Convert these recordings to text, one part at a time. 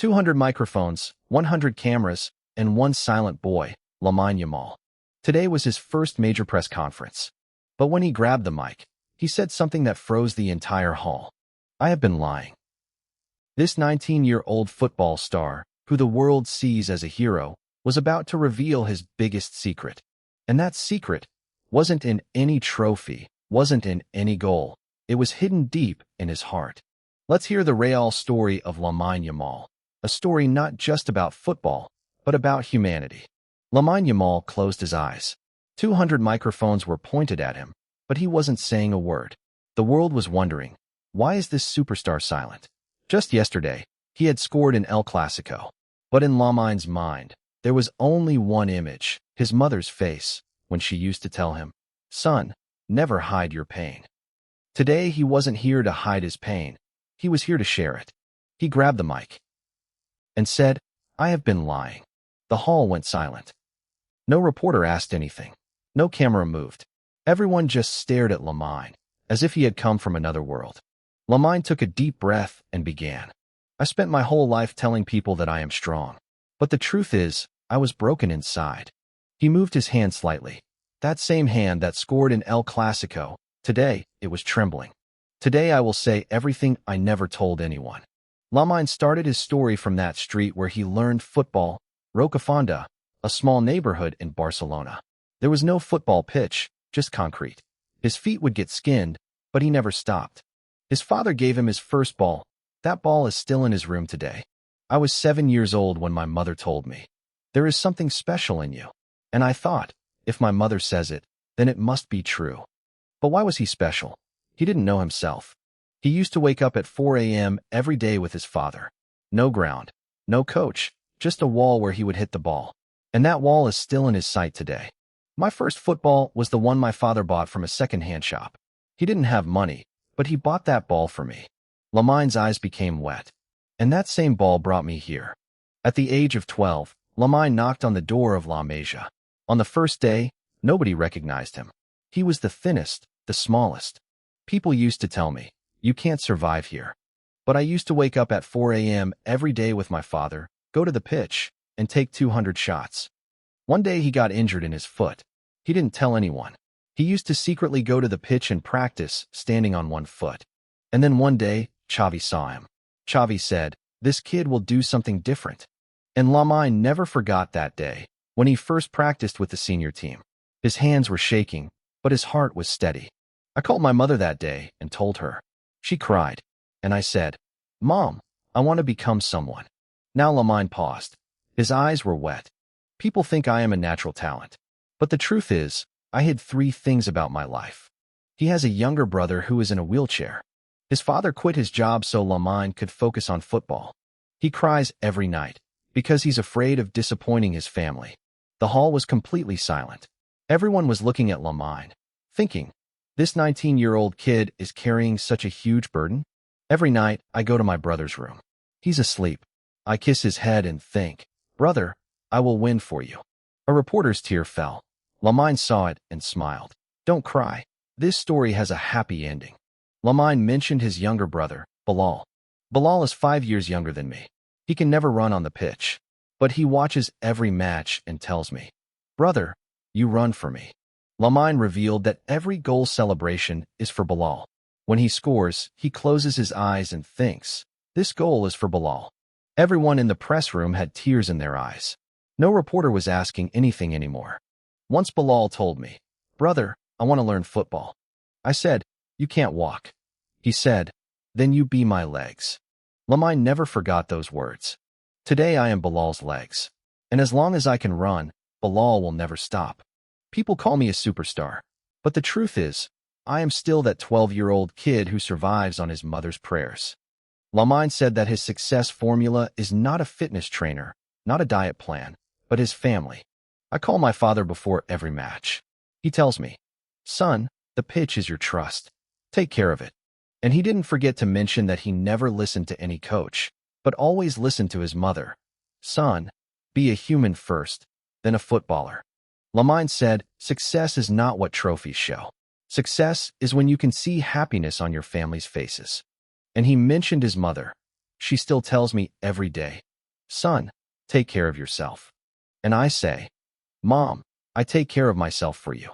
200 microphones, 100 cameras, and one silent boy, Lamine Yamal. Today was his first major press conference. But when he grabbed the mic, he said something that froze the entire hall. I have been lying. This 19-year-old football star, who the world sees as a hero, was about to reveal his biggest secret. And that secret wasn't in any trophy, wasn't in any goal. It was hidden deep in his heart. Let's hear the real story of Lamine Yamal, a story not just about football, but about humanity. Lamine Yamal closed his eyes. 200 microphones were pointed at him, but he wasn't saying a word. The world was wondering, why is this superstar silent? Just yesterday, he had scored in El Clasico. But in Lamine's mind, there was only one image, his mother's face, when she used to tell him, "Son, never hide your pain." Today, he wasn't here to hide his pain. He was here to share it. He grabbed the mic and said, "I have been lying." The hall went silent. No reporter asked anything. No camera moved. Everyone just stared at Lamine, as if he had come from another world. Lamine took a deep breath and began. "I spent my whole life telling people that I am strong. But the truth is, I was broken inside." He moved his hand slightly. That same hand that scored in El Clasico. Today, it was trembling. "Today I will say everything I never told anyone." Lamine started his story from that street where he learned football, Rocafonda, a small neighborhood in Barcelona. There was no football pitch, just concrete. His feet would get skinned, but he never stopped. His father gave him his first ball. That ball is still in his room today. "I was 7 years old when my mother told me, 'There is something special in you.' And I thought, if my mother says it, then it must be true." But why was he special? He didn't know himself. He used to wake up at 4 a.m. every day with his father. No ground, no coach, just a wall where he would hit the ball. And that wall is still in his sight today. "My first football was the one my father bought from a second-hand shop. He didn't have money, but he bought that ball for me." Lamine's eyes became wet. "And that same ball brought me here." At the age of 12, Lamine knocked on the door of La Masia. On the first day, nobody recognized him. He was the thinnest, the smallest. People used to tell me, "You can't survive here." But I used to wake up at 4 a.m. every day with my father, go to the pitch, and take 200 shots. One day he got injured in his foot. He didn't tell anyone. He used to secretly go to the pitch and practice, standing on one foot. And then one day, Xavi saw him. Xavi said, "This kid will do something different." And Lamine never forgot that day, when he first practiced with the senior team. His hands were shaking, but his heart was steady. I called my mother that day and told her. She cried, and I said, "Mom, I want to become someone." Now Lamine paused. His eyes were wet. "People think I am a natural talent. But the truth is, I hid 3 things about my life." He has a younger brother who is in a wheelchair. His father quit his job so Lamine could focus on football. He cries every night, because he's afraid of disappointing his family. The hall was completely silent. Everyone was looking at Lamine, thinking, this 19-year-old kid is carrying such a huge burden? Every night, I go to my brother's room. He's asleep. I kiss his head and think, "Brother, I will win for you." A reporter's tear fell. Lamine saw it and smiled. "Don't cry. This story has a happy ending." Lamine mentioned his younger brother, Bilal. Bilal is 5 years younger than me. He can never run on the pitch, but he watches every match and tells me, "Brother, you run for me." Lamine revealed that every goal celebration is for Bilal. When he scores, he closes his eyes and thinks, "This goal is for Bilal." Everyone in the press room had tears in their eyes. No reporter was asking anything anymore. Once Bilal told me, "Brother, I want to learn football." I said, "You can't walk." He said, "Then you be my legs." Lamine never forgot those words. Today I am Bilal's legs. And as long as I can run, Bilal will never stop. People call me a superstar. But the truth is, I am still that 12-year-old kid who survives on his mother's prayers. Lamine said that his success formula is not a fitness trainer, not a diet plan, but his family. I call my father before every match. He tells me, "Son, the pitch is your trust. Take care of it." And he didn't forget to mention that he never listened to any coach, but always listened to his mother. "Son, be a human first, then a footballer." Lamine said, "Success is not what trophies show. Success is when you can see happiness on your family's faces." And he mentioned his mother. She still tells me every day, son, take care of yourself. And I say, Mom, I take care of myself for you.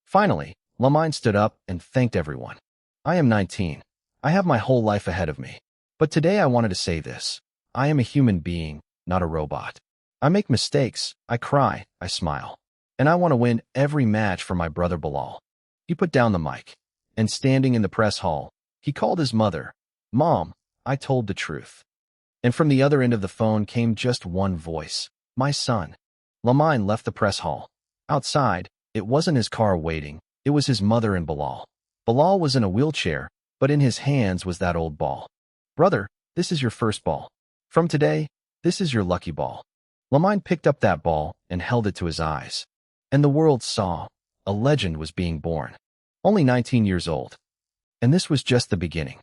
Finally, Lamine stood up and thanked everyone. I am 19. I have my whole life ahead of me. But today I wanted to say this. I am a human being, not a robot. I make mistakes, I cry, I smile. And I want to win every match for my brother Bilal. He put down the mic, and standing in the press hall, he called his mother. Mom, I told the truth. And from the other end of the phone came just one voice. My son. Lamine left the press hall. Outside, it wasn't his car waiting, it was his mother and Bilal. Bilal was in a wheelchair, but in his hands was that old ball. Brother, this is your first ball. From today, this is your lucky ball. Lamine picked up that ball and held it to his eyes. And the world saw, a legend was being born. Only 19 years old. And this was just the beginning.